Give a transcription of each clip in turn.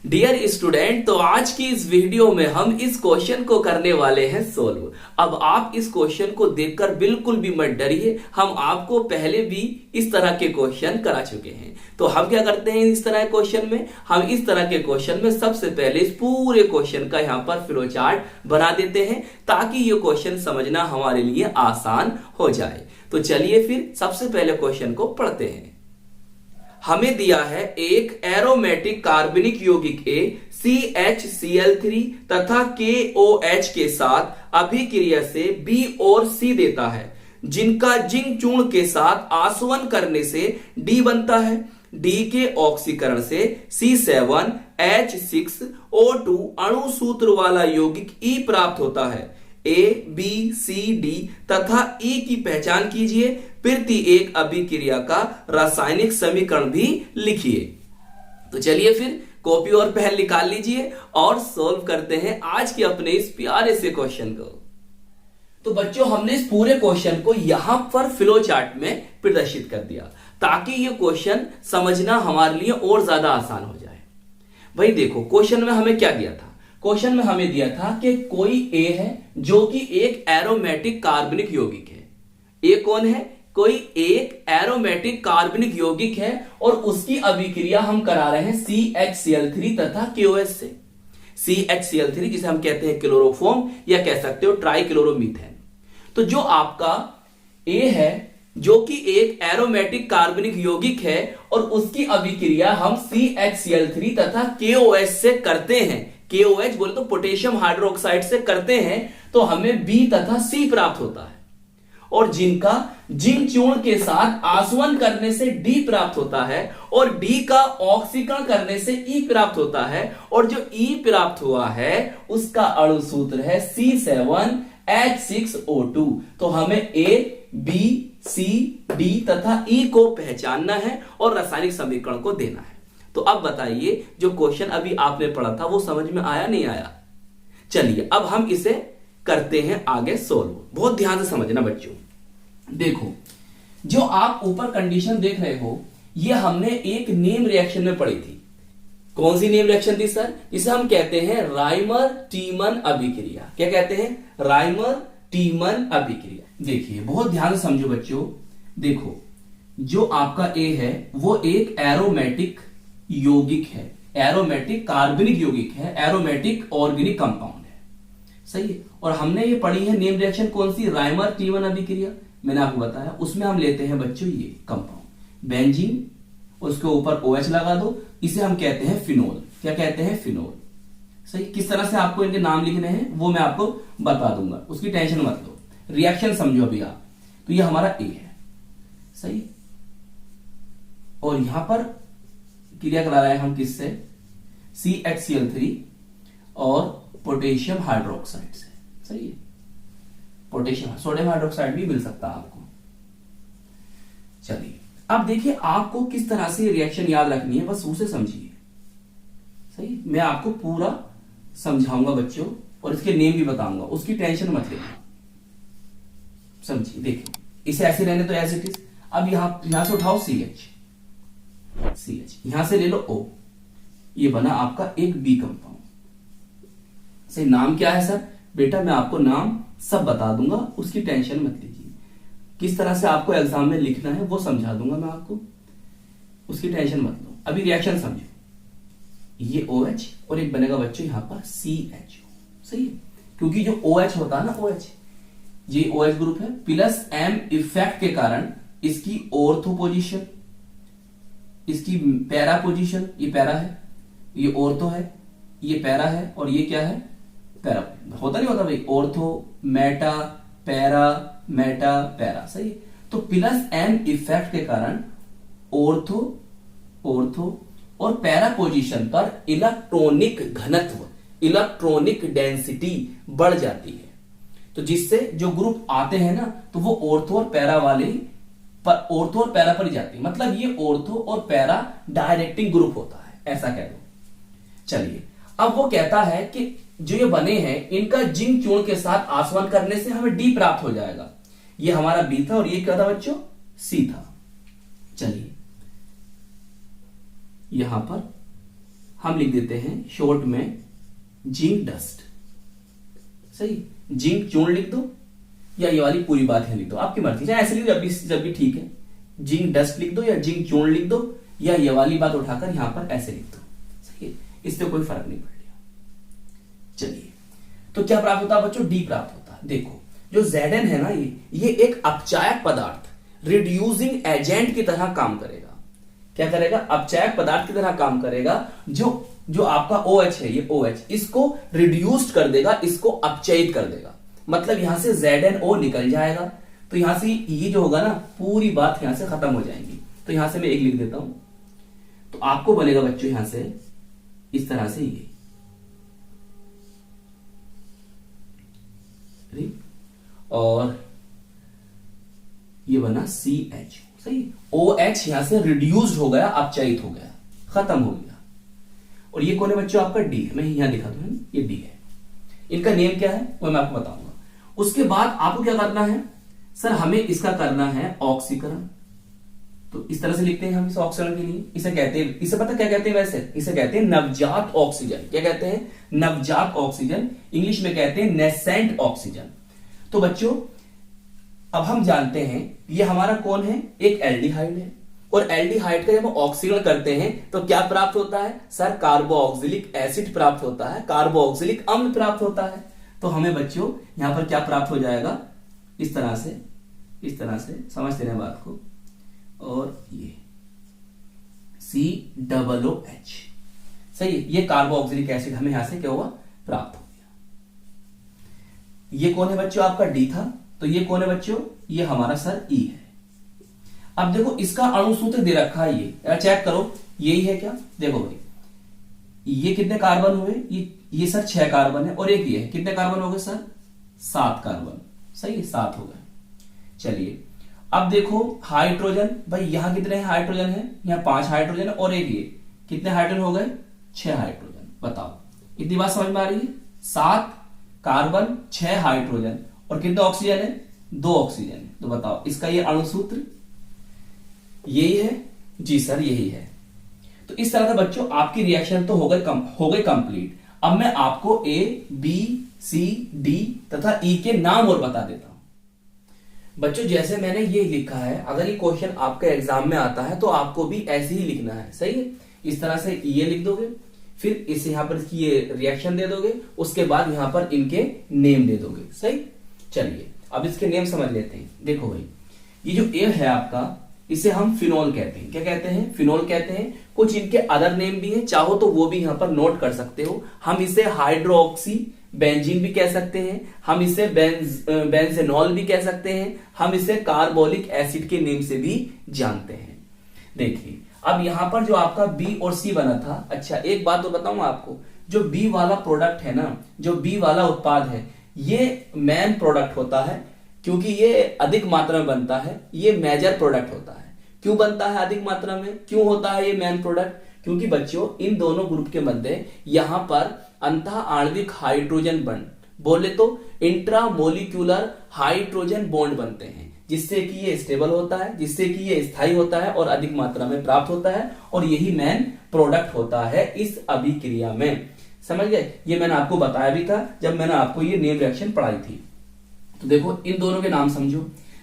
Dear student, तो आज की इस वीडियो में हम इस क्वेश्चन को करने वाले हैं सोल्व। अब आप इस क्वेश्चन को देखकर बिल्कुल भी मत डरिए, हम आपको पहले भी इस तरह के क्वेश्चन करा चुके हैं। तो हम क्या करते हैं इस तरह के क्वेश्चन में, हम इस तरह के क्वेश्चन में सबसे पहले इस पूरे क्वेश्चन का यहाँ पर फ्लो चार्ट बना देते हैं ताकि ये क्वेश्चन समझना हमारे लिए आसान हो जाए। तो चलिए फिर सबसे पहले क्वेश्चन को पढ़ते हैं। हमें दिया है एक एरोमेटिक कार्बनिक यौगिक A CHCl3 तथा KOH के साथ अभिक्रिया से B और C देता है, जिनका जिंक चूर्ण के साथ आसवन करने से D बनता है। D के ऑक्सीकरण से C7H6O2 अणु सूत्र वाला यौगिक E प्राप्त होता है। A, B, C, D तथा E की पहचान कीजिए, प्रति एक अभिक्रिया का रासायनिक समीकरण भी लिखिए। तो चलिए फिर कॉपी और पेन निकाल लीजिए और सॉल्व करते हैं आज के अपने इस प्यारे से क्वेश्चन को। तो बच्चों, हमने इस पूरे क्वेश्चन को यहां पर फ्लो चार्ट में प्रदर्शित कर दिया ताकि ये क्वेश्चन समझना हमारे लिए और ज्यादा आसान हो जाए। भाई देखो, क्वेश्चन में हमें क्या दिया था? क्वेश्चन में हमें दिया था कि कोई A है जो कि एक एरोमेटिक कार्बनिक यौगिक है। A कौन है? कोई एक एरोमेटिक कार्बनिक यौगिक है और उसकी अभिक्रिया हम करा रहे हैं CHCl3 तथा KOH से। CHCl3 जिसे हम कहते हैं क्लोरोफॉर्म या कह सकते हो ट्राइक्लोरोमीथेन। तो जो आपका A है जो कि एक एरोमेटिक कार्बनिक यौगिक है और उसकी अभिक्रिया हम CHCl3 तथा KOH से करते हैं। KOH बोले तो पोटेशियम हाइड्रोक्साइड से करते हैं, तो हमें B तथा C प्राप्त होता है और जिनका जिंक चूर्ण के साथ आसवन करने से D प्राप्त होता है और D का ऑक्सीकरण करने से E प्राप्त होता है और जो E प्राप्त हुआ है उसका अणु सूत्र है C7H6O2। तो हमें A, B, C, D तथा E को पहचानना है और रासायनिक समीकरण को देना है। तो अब बताइए, जो क्वेश्चन अभी आपने पढ़ा था वो समझ में आया नहीं आया? चलिए अब हम इसे करते हैं आगे सोल्व। बहुत ध्यान से समझना बच्चों। देखो, जो आप ऊपर कंडीशन देख रहे हो ये हमने एक नेम रिएक्शन में पढ़ी थी। कौन सी नेम रिएक्शन थी सर? इसे हम कहते हैं राइमर टीमन अभिक्रिया। क्या कहते हैं? राइमर टीमन अभिक्रिया। देखिए बहुत ध्यान से समझो बच्चों। देखो, जो आपका A है वो एक एरोमेटिक यौगिक है, एरोमेटिक कार्बनिक यौगिक है, एरोमेटिक ऑर्गेनिक कंपाउंड है, सही है। और हमने ये पढ़ी है नेम रिएक्शन कौन सी? राइमर टीमन अभिक्रिया। मैंने आपको बताया उसमें हम लेते हैं बच्चों ये कंपाउंड बेंजीन, उसके ऊपर OH लगा दो, इसे हम कहते हैं फिनोल। क्या कहते हैं? फिनोल। सही। किस तरह से आपको इनके नाम लिखने हैं वो मैं आपको बता दूंगा, उसकी टेंशन मत लो। रिएक्शन समझो अभी आप। तो ये हमारा A है, सही। और यहां पर क्रिया करा रहे हैं हम किससे? CHCl3 और पोटेशियम हाइड्रोक्साइड से, सही है। पोटेशियम, सोडियम हाइड्रोक्साइड भी मिल सकता है आपको। चलिए अब देखिए, आपको किस तरह से रिएक्शन याद रखनी है बस उसे समझिए, सही। मैं आपको पूरा समझाऊंगा बच्चों और इसके नेम भी बताऊंगा, उसकी टेंशन मत लेना, समझिए। देखिए इसे ऐसे रहने तो एज इट इज। अब यहां से उठाओ CH, यहां से ले लो O, ये बना आपका एक B कंपाउंड। सही। नाम क्या है सर? बेटा मैं आपको नाम सब बता दूंगा, उसकी टेंशन मत लीजिए। किस तरह से आपको एग्जाम में लिखना है वो समझा दूंगा मैं आपको, उसकी टेंशन मत लो। अभी रिएक्शन समझो। ये OH और एक बनेगा बच्चों यहां पर CHO, सही है। क्योंकि जो OH होता है ना, OH, ये OH ग्रुप है, प्लस M इफेक्ट के कारण इसकी ऑर्थो पोजीशन, इसकी पैरा पोजीशन, ये पैरा है, ये ऑर्थो है, ये पैरा है और ये क्या है? पैरा। होता नहीं होता भाई? Ortho Meta para, Meta para, सही। तो प्लस M इफेक्ट के कारण ऑर्थो और पैरा पोजीशन पर इलेक्ट्रॉनिक घनत्व, इलेक्ट्रॉनिक डेंसिटी बढ़ जाती है। तो जिससे जो ग्रुप आते हैं ना तो वो ऑर्थो और पैरा वाले पर, ऑर्थो और पैरा पर ही जाती है। मतलब ये ऑर्थो और पैरा डायरेक्टिंग ग्रुप होता है, ऐसा कह दो। चलिए अब वो कहता है कि जो ये बने हैं इनका जिंक चूर्ण के साथ आसवन करने से हमें D प्राप्त हो जाएगा। ये हमारा B था और ये क्या था बच्चों? C था। चलिए यहां पर हम लिख देते हैं शॉर्ट में जिंक डस्ट। सही, जिंक चूर्ण लिख दो या ये वाली पूरी बात है लिख दो, आपकी मर्जी, चाहे ऐसे लिख दो जब भी ठीक है। जिंक डस्ट लिख दो या जिंक चूर्ण लिख दो या ये वाली बात उठाकर यहां पर ऐसे लिख दो। सही है, इससे कोई फर्क नहीं पड़ रहा। चलिए, तो क्या प्राप्त होता है बच्चों? डी प्राप्त होता है। देखो जो Zn है ना, ये एक अपचायक पदार्थ, रिड्यूसिंग एजेंट की तरह काम करेगा। क्या करेगा? अपचायक पदार्थ की तरह काम करेगा। जो आपका OH है, ये OH इसको रिड्यूस्ड कर देगा, इसको अपचयित कर देगा। मतलब यहां से ZnO निकल जाएगा, तो यहां से ये जो होगा ना, पूरी बात यहां से खत्म हो जाएगी। तो यहां से मैं एक लिख देता हूं, तो आपको बनेगा बच्चों यहां से इस तरह से ये, और ये बना CH। सही, OH यहां से रिड्यूस्ड हो गया, अपचयित हो गया, खत्म हो गया। और ये कौन है बच्चों? आपका D है। मैं यहां दिखा दूं, ये D है। इनका नेम क्या है वो मैं आपको बताऊंगा। उसके बाद आपको क्या करना है? सर हमें इसका करना है ऑक्सीकरण। तो इस तरह से लिखते हैं हम इस ऑक्सीकरण के लिए। इसे कहते हैं, इसे पता क्या कहते हैं वैसे? इसे कहते हैं नवजात ऑक्सीजन। क्या कहते हैं? नवजात ऑक्सीजन। इंग्लिश में कहते हैं नेसेंट ऑक्सीजन। तो बच्चों अब हम जानते हैं ये हमारा कौन है? एक एल्डिहाइड है। और एल्डिहाइड का जब हम ऑक्सीकरण करते हैं तो क्या प्राप्त होता है? सर कार्बोक्सिलिक एसिड प्राप्त होता है, कार्बोक्सिलिक अम्ल प्राप्त होता है। तो हमें बच्चों यहां पर क्या प्राप्त हो जाएगा? इस तरह से समझते हैं बात को। और ये COOH। सही, ये कार्बोक्सिलिक एसिड हमें यहां से क्या हुआ? प्राप्त हो गया। ये कौन है बच्चों? आपका D था। तो ये कौन है बच्चों? ये हमारा सर E है। अब देखो इसका अणुसूत्र दे रखा है, ये चेक करो, यही है क्या? देखो भाई, ये कितने कार्बन हुए? ये सर 6 कार्बन है, और एक ये है, कितने कार्बन हो गए सर? 7 कार्बन। सही है, 7 हो गए। चलिए अब देखो हाइड्रोजन, भाई यहां कितने हाइड्रोजन है? यहां 5 हाइड्रोजन है, और एक ये, कितने हाइड्रोजन हो गए? 6 हाइड्रोजन। बताओ, इतनी बात समझ में आ रही है? 7 कार्बन, 6 हाइड्रोजन, और कितने ऑक्सीजन है? 2 ऑक्सीजन है। तो बताओ इसका ये अणुसूत्र यही है? जी सर यही है। तो इस तरह से बच्चों आपकी रिएक्शन तो हो गई कंप्लीट। अब मैं आपको A, B, C, D तथा E के नाम और बता देता हूं। बच्चों जैसे मैंने ये लिखा है, अगर ये क्वेश्चन आपके एग्जाम में आता है तो आपको भी ऐसे ही लिखना है। सही है, इस तरह से ये लिख दोगे, फिर इसे यहां पर इसकी ये रिएक्शन दे दोगे, उसके बाद यहां पर इनके नेम दे दोगे। सही, चलिए अब इसके नेम समझ लेते हैं। देखो भाई, ये जो A है आपका, इसे हम फिनोल कहते हैं। क्या कहते हैं? फिनोल कहते हैं। कुछ इनके अदर नेम भी हैं, चाहो तो वो भी यहां पर नोट कर सकते हो। हम इसे हाइड्रोक्सी बेंजीन भी कह सकते हैं, हम इसे बेंजेनॉल भी कह सकते हैं, हम इसे कार्बोलिक एसिड के नेम से भी जानते हैं। देखिए अब यहां पर जो आपका B और C बना था, अच्छा एक बात तो बताऊं आपको, जो B वाला प्रोडक्ट है ना, जो B वाला उत्पाद है, ये मेन प्रोडक्ट होता है, क्योंकि ये अधिक मात्रा में बनता है। ये मेजर प्रोडक्ट होता है। क्यों बनता है अधिक मात्रा में? क्यों होता है ये मेन प्रोडक्ट? क्योंकि बच्चों इन दोनों ग्रुप के मध्य यहां पर अंतः आणविक हाइड्रोजन बॉन्ड, बोले तो इंट्रामोलिक्यूलर हाइड्रोजन बॉन्ड बनते हैं, जिससे कि ये स्टेबल होता है, जिससे कि ये स्थायी होता है और अधिक मात्रा में प्राप्त होता है। और यही मेन प्रोडक्ट होता है इस अभिक्रिया में। समझ गए? ये मैंने आपको बताया भी था जब मैंने आपको ये नेम रिएक्शन पढ़ाई थी। तो देखो इन दोनों के नाम समझो।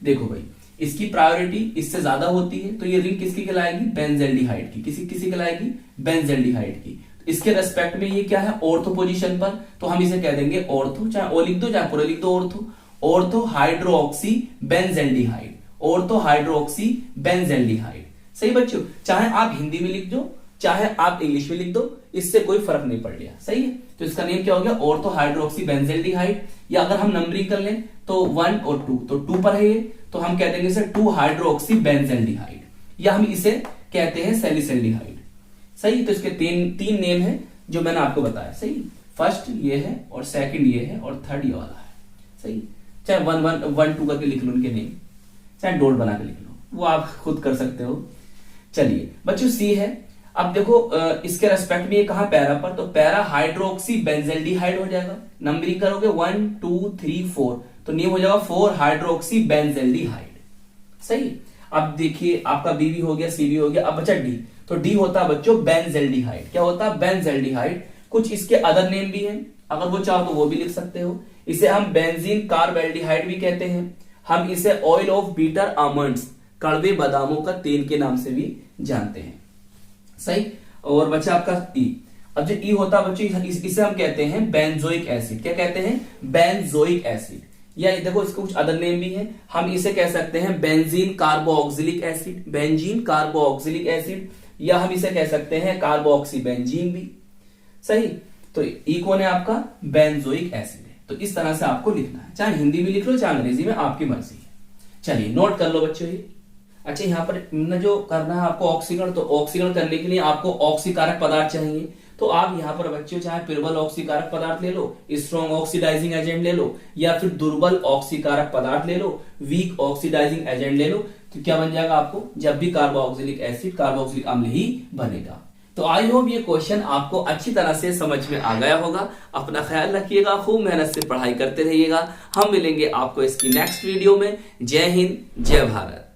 देखो भाई, इसकी प्रायोरिटी इससे ज्यादा होती है, तो ये रिंग किसकी कहलाएगी? बेंजेल्डिहाइड की। किसी कहलाएगी? बेंजेल्डिहाइड की। इसके रेस्पेक्ट में ये क्या है? ऑर्थो पोजीशन पर, तो हम इसे कह देंगे ऑर्थो, चाहे ओ लिख दो चाहे पूरा लिख दो ortho. Ortho hydroxy benzaldehyde, ortho hydroxy benzaldehyde. सही बच्चों, चाहे आप हिंदी में लिख दो चाहे आप इंग्लिश में लिख दो, इससे कोई फर्क नहीं पड़ रहा। सही है, तो इसका नेम क्या हो गया? Ortho hydroxy benzaldehyde. या अगर हम नंबरिंग कर लें तो 1 और 2, तो 2 पर है ये, तो हम कह देंगे सर 2 हाइड्रोक्सी बेंजेल्डिहाइड, या हम इसे कहते हैं सैलिसल्डिहाइड। सही, तो इसके तीन नेम है जो मैंने आपको बताया। सही, फर्स्ट ये है और सेकंड ये है और थर्ड ये वाला है। सही, चाहे 1 2 करके लिख लो उनके नेम, चाहे डॉट बना के लिख लो, वो आप खुद कर सकते हो। चलिए बच्चों सी है। अब देखो इसके रेस्पेक्ट में ये कहा पैरा पर, तो पैरा हाइड्रोक्सी बेंजेल्डिहाइड हो जाएगा। नंबरिंग करोगे 1 2 3 4, तो नेम हो जाएगा 4 हाइड्रोक्सी बेंजेल्डिहाइड। सही, अब देखिए आपका बी भी हो गया, सी भी हो गया, अब बचा डी। तो डी होता है बच्चों बेंजल्डिहाइड। क्या होता है? बेंजल्डिहाइड। कुछ इसके अदर नेम भी हैं, अगर वो चाहो तो वो भी लिख सकते हो। इसे हम बेंजीन कार्बेल्डिहाइड भी कहते हैं। हम इसे ऑयल ऑफ बीटर आमंड्स, कड़वे बादामों का तेल के नाम से भी जानते हैं। सही। और बच्चा आपका ई। अब जो ई होता है बच्चों, इसे हम कहते हैं बेंजोइक एसिड। क्या कहते हैं? Benzoic acid. या देखो इसके कुछ अदर नेम भी हैं, हम इसे कह सकते हैं benzene carboxylic acid, benzene carboxylic acid, या हम इसे कह सकते हैं कार्बोक्सी बेंजीन भी। सही। तो ई कौन है आपका? बेंजोइक एसिड है। तो इस तरह से आपको लिखना है, चाहे हिंदी में लिख लो चाहे अंग्रेजी में, आपकी मर्जी है। चलिए नोट कर लो बच्चों ये। अच्छा, यहाँ पर जो करना है आपको ऑक्सीकरण, तो ऑक्सीकरण करने के लिए आपको ऑक्सीकारक पदार्थ चाहिए। तो आप यहाँ पर बच्चों चाहे प्रबल ऑक्सीकारक पदार्थ ले लो, स्ट्रॉन्ग ऑक्सीडाइजिंग एजेंट ले लो, या फिर दुर्बल ऑक्सीकारक पदार्थ ले लो, वीक ऑक्सीडाइजिंग एजेंट ले लो। तो क्या बन जाएगा आपको? जब भी कार्बोक्सिलिक एसिड, कार्बोक्सिलिक अम्ल ही बनेगा। तो आई होप ये क्वेश्चन आपको अच्छी तरह से समझ में आ गया होगा। अपना ख्याल रखिएगा, खूब मेहनत से पढ़ाई करते रहिएगा। हम मिलेंगे आपको इसकी नेक्स्ट वीडियो में। जय हिंद, जय भारत।